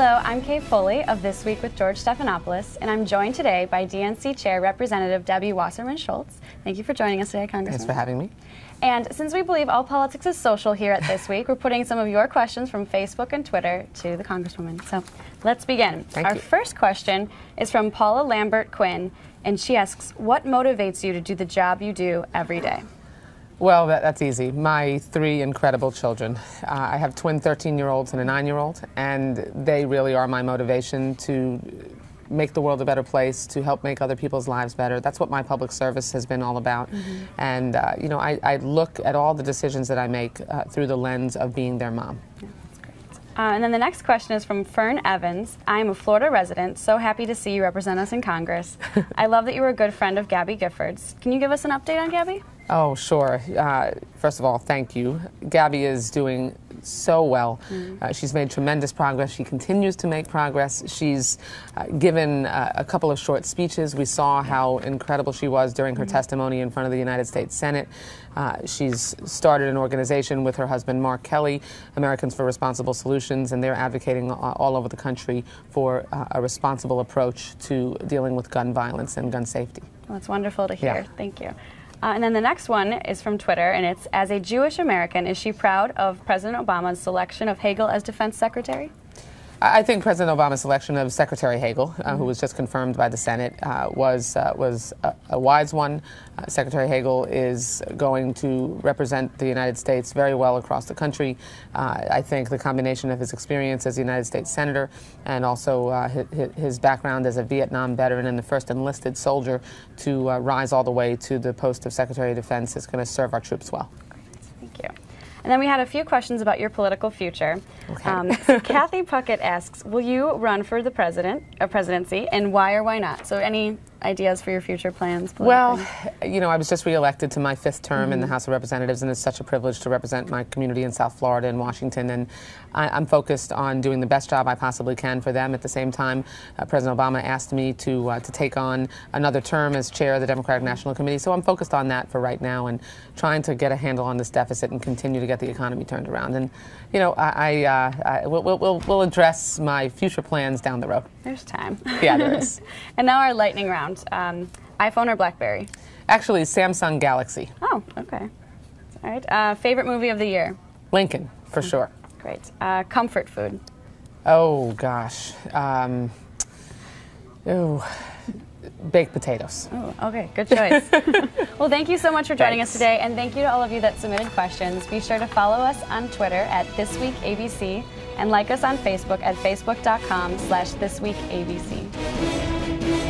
Hello, I'm Kay Foley of This Week with George Stephanopoulos, and I'm joined today by DNC Chair Representative Debbie Wasserman Schultz. Thank you for joining us today, Congressman. Thanks for having me. And since we believe all politics is social here at This Week, we're putting some of your questions from Facebook and Twitter to the Congresswoman. So let's begin. Thank you. Our first question is from Paula Lambert Quinn, and she asks, what motivates you to do the job you do every day? Well, that's easy. My three incredible children. I have twin 13-year-olds and a 9-year-old, and they really are my motivation to make the world a better place, to help make other people's lives better. That's what my public service has been all about. And, you know, I look at all the decisions that I make through the lens of being their mom. Yeah, that's great. And then the next question is from Fern Evans. I am a Florida resident, so happy to see you represent us in Congress. I love that you were a good friend of Gabby Giffords. Can you give us an update on Gabby? Oh, sure. First of all, thank you. Gabby is doing so well. She's made tremendous progress. She continues to make progress. She's given a couple of short speeches. We saw how incredible she was during her testimony in front of the United States Senate. She's started an organization with her husband, Mark Kelly, Americans for Responsible Solutions, and they're advocating all over the country for a responsible approach to dealing with gun violence and gun safety. Well, that's wonderful to hear. Yeah. Thank you. And then the next one is from Twitter, and it's, as a Jewish American, is she proud of President Obama's selection of Hagel as Defense Secretary? I think President Obama's selection of Secretary Hagel, who was just confirmed by the Senate, was a wise one. Secretary Hagel is going to represent the United States very well across the country. I think the combination of his experience as a United States Senator and also his background as a Vietnam veteran and the first enlisted soldier to rise all the way to the post of Secretary of Defense is going to serve our troops well. Thank you. And then we had a few questions about your political future. Okay. So Kathy Puckett asks, will you run for the presidency, and why or why not? So any ideas for your future plans? Well, you know, I was just reelected to my 5th term in the House of Representatives, and it's such a privilege to represent my community in South Florida and Washington, and I'm focused on doing the best job I possibly can for them. At the same time, President Obama asked me to take on another term as chair of the Democratic National Committee, so I'm focused on that for right now and trying to get a handle on this deficit and continue to get the economy turned around. And, you know, we'll address my future plans down the road. There's time. Yeah, there is. And now our lightning round. iPhone or BlackBerry? Actually, Samsung Galaxy. Oh, okay. All right. Favorite movie of the year? Lincoln, for sure. Great. Comfort food? Oh, gosh. Baked potatoes. Oh, okay. Good choice. Well, thank you so much for joining us today, and thank you to all of you that submitted questions. Be sure to follow us on Twitter at ThisWeekABC and like us on Facebook at facebook.com/ThisWeekABC.